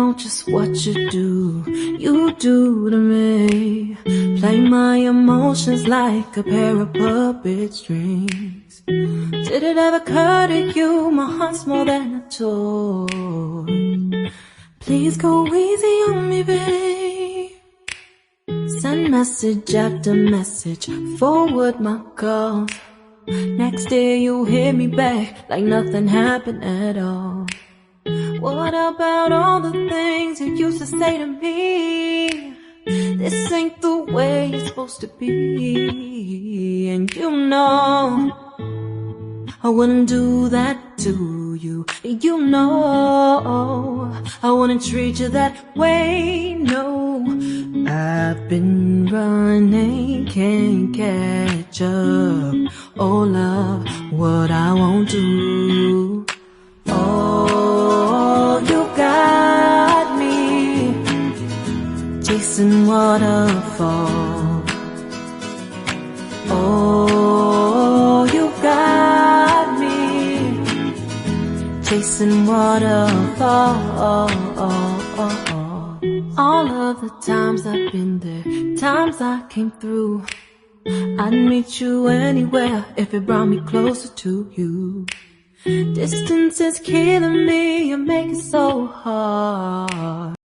know just what you do to me. Play my emotions like a pair of puppet strings. Did it ever occur to you my heart's more than a toy? Please go easy on me, babe. Send message after message, forward my calls. Next day you hit me back like nothing happened at all. What about all the things you used to say to me? This ain't the way it's supposed to be. And you know I wouldn't do that to you. You know I wouldn't treat you that way, no. I've been running, can't catch up. Oh love, what I won't do. Oh, you got me chasing waterfalls. Oh, you got me chasing waterfalls. All of the times I've been there, times I came through, I'd meet you anywhere if it brought me closer to you. Distance is killing me, you make it so hard.